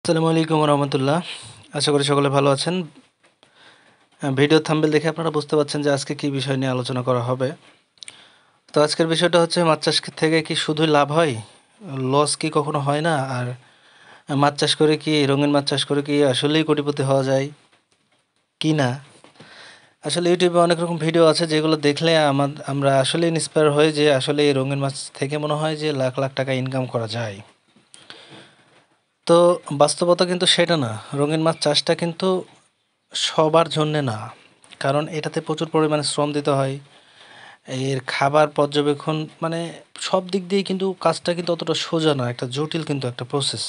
আসসালামু আলাইকুম রহমতুল্লাহ। আশা করি সকলে ভালো আছেন। ভিডিও থাম্বনেল দেখে আপনারা বুঝতে পারছেন যে আজকে কী বিষয় নিয়ে আলোচনা করা হবে। তো আজকের বিষয়টা হচ্ছে মাছ চাষ থেকে কি শুধুই লাভ হয়, লস কি কখনো হয় না? আর মাছ চাষ করে কি, রঙিন মাছ চাষ করে কি আসলেই কোটিপতি হওয়া যায় কি না? আসলে ইউটিউবে অনেক রকম ভিডিও আছে যেগুলো দেখলে আমরা আসলে ইন্সপায়ার হই যে আসলে এই রঙিন মাছ থেকে মনে হয় যে লাখ লাখ টাকা ইনকাম করা যায়। তো বাস্তবতা কিন্তু সেটা না। রঙিন মাছ চাষটা কিন্তু সবার জন্যে না। কারণ এটাতে প্রচুর পরিমাণে শ্রম দিতে হয়। এর খাবার পর্যবেক্ষণ মানে সব দিক দিয়েই কিন্তু কাজটা কিন্তু অতটা সোজা না। একটা জটিল কিন্তু একটা প্রসেস।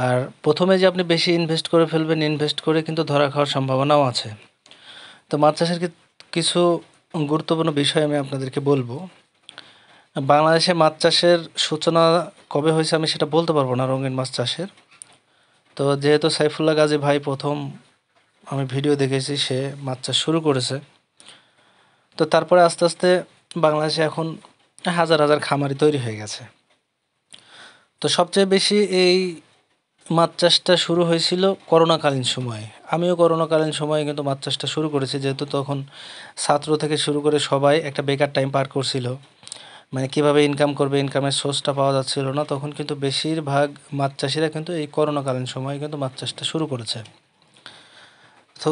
আর ১ম এ যে আপনি বেশি ইনভেস্ট করে ফেলবেন, ইনভেস্ট করে কিন্তু ধরা খাওয়ার সম্ভাবনাও আছে। তো মাছ চাষের কিছু গুরুত্বপূর্ণ বিষয় আমি আপনাদেরকে বলব। বাংলাদেশে মাছ চাষের সূচনা কবে হয়েছে আমি সেটা বলতে পারবো না, রঙিন মাছ চাষের। তো যেহেতু সাইফুল্লাহ গাজী ভাই ১ম আমি ভিডিও দেখেছি সে মাছ চাষ শুরু করেছে। তো তারপরে আস্তে আস্তে বাংলাদেশে এখন হাজার হাজার খামারি তৈরি হয়ে গেছে। তো সবচেয়ে বেশি এই মাছ চাষটা শুরু হয়েছিল করোনাকালীন সময়ে। আমিও করোনাকালীন সময়ে কিন্তু মাছ চাষটা শুরু করেছি, যেহেতু তখন ছাত্র থেকে শুরু করে সবাই একটা বেকার টাইম পার করছিল। মানে কীভাবে ইনকাম করবে, ইনকামের সোর্সটা পাওয়া যাচ্ছিল না। তখন কিন্তু বেশিরভাগ মাছ চাষিরা কিন্তু এই করোনাকালীন সময়ে কিন্তু মাছ চাষটা শুরু করেছে। তো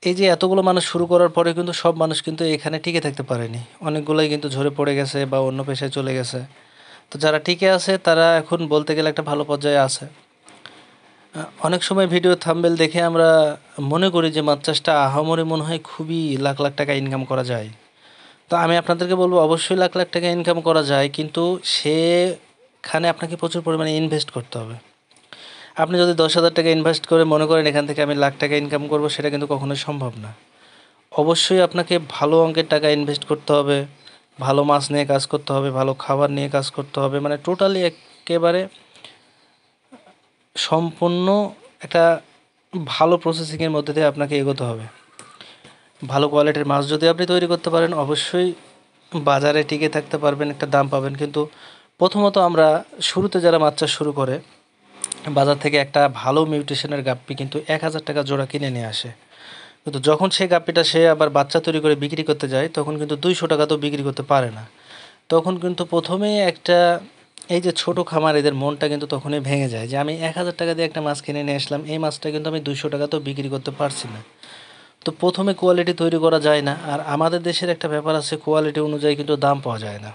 এই যে এতগুলো মানুষ শুরু করার পরে কিন্তু সব মানুষ কিন্তু এখানে টিকে থাকতে পারেনি। অনেকগুলোই কিন্তু ঝরে পড়ে গেছে বা অন্য পেশায় চলে গেছে। তো যারা টিকে আছে তারা এখন বলতে গেলে একটা ভালো পর্যায়ে আছে। অনেক সময় ভিডিও থাম্বনেল দেখে আমরা মনে করি যে মাছ চাষটা আহামরি মনে হয় খুবই লাখ লাখ টাকা ইনকাম করা যায়। তো আমি আপনাদেরকে বলব অবশ্যই লাখ লাখ টাকা ইনকাম করা যায়, কিন্তু সেখানে আপনাকে প্রচুর পরিমাণে ইনভেস্ট করতে হবে। আপনি যদি ১০,০০০ টাকা ইনভেস্ট করে মনে করেন এখান থেকে আমি লাখ টাকা ইনকাম করব, সেটা কিন্তু কখনোই সম্ভব না। অবশ্যই আপনাকে ভালো অঙ্কের টাকা ইনভেস্ট করতে হবে, ভালো মাছ নিয়ে কাজ করতে হবে, ভালো খাবার নিয়ে কাজ করতে হবে। মানে টোটালি একেবারে সম্পূর্ণ একটা ভালো প্রসেসিংয়ের মধ্যে দিয়ে আপনাকে এগোতে হবে। ভালো কোয়ালিটির মাছ যদি আপনি তৈরি করতে পারেন, অবশ্যই বাজারে টিকে থাকতে পারবেন, একটা দাম পাবেন। কিন্তু প্রথমত আমরা শুরুতে যারা মাছ চাষ শুরু করে বাজার থেকে একটা ভালো মিউটেশনের গাপ্পি কিন্তু ১,০০০ টাকা জোড়া কিনে নিয়ে আসে। কিন্তু যখন সেই গাপ্পিটা সে আবার বাচ্চা তৈরি করে বিক্রি করতে যায়, তখন কিন্তু ২০০ টাকাতেও বিক্রি করতে পারে না। তখন কিন্তু প্রথমেই একটা এই যে ছোটো খামারিদের মনটা কিন্তু তখনই ভেঙে যায় যে আমি ১,০০০ টাকা দিয়ে একটা মাছ কিনে নিয়ে আসলাম, এই মাছটা কিন্তু আমি ২০০ টাকাতেও বিক্রি করতে পারছি না। তো প্রথমে কোয়ালিটি তৈরি করা যায় না। আর আমাদের দেশের একটা ব্যাপার আছে, কোয়ালিটি অনুযায়ী কিন্তু দাম পাওয়া যায় না।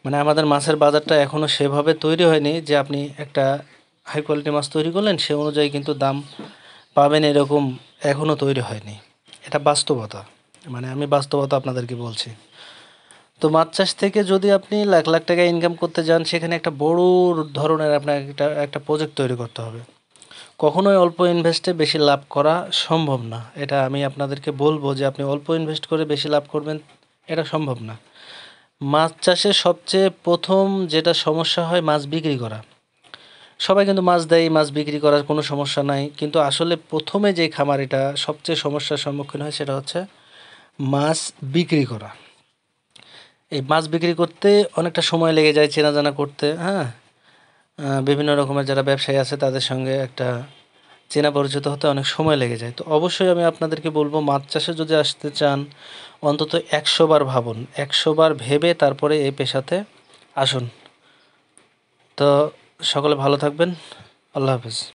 মানে আমাদের মাছের বাজারটা এখনও সেভাবে তৈরি হয়নি যে আপনি একটা হাই কোয়ালিটি মাছ তৈরি করলেন সে অনুযায়ী কিন্তু দাম পাবেন, এরকম এখনও তৈরি হয়নি। এটা বাস্তবতা। মানে আমি বাস্তবতা আপনাদেরকে বলছি। তো মাছ চাষ থেকে যদি আপনি লাখ লাখ টাকা ইনকাম করতে যান, সেখানে একটা বড় ধরনের আপনার একটা প্রজেক্ট তৈরি করতে হবে। কখনোই অল্প ইনভেস্টে বেশি লাভ করা সম্ভব না। এটা আমি আপনাদেরকে বলবো যে আপনি অল্প ইনভেস্ট করে বেশি লাভ করবেন, এটা সম্ভব না। মাছ চাষে সবচেয়ে ১ম যেটা সমস্যা হয় মাছ বিক্রি করা। সবাই কিন্তু মাছ দেয়, মাছ বিক্রি করার কোনো সমস্যা নাই। কিন্তু আসলে ১ম যে খামারিটা সবচেয়ে সমস্যার সম্মুখীন হয় সেটা হচ্ছে মাছ বিক্রি করা। এই মাছ বিক্রি করতে অনেকটা সময় লেগে যায়, চেনা জানা করতে, হ্যাঁ? বিভিন্ন রকমের যারা ব্যবসায়ী আছে তাদের সঙ্গে একটা চেনা পরিচিত হতে অনেক সময় লেগে যায়। তো অবশ্যই আমি আপনাদেরকে বলব মাছ চাষে যদি আসতে চান অন্তত ১০০ বার ভাবুন। ১০০ বার ভেবে তারপরে এই পেশাতে আসুন। তো সকলে ভালো থাকবেন। আল্লাহ হাফেজ।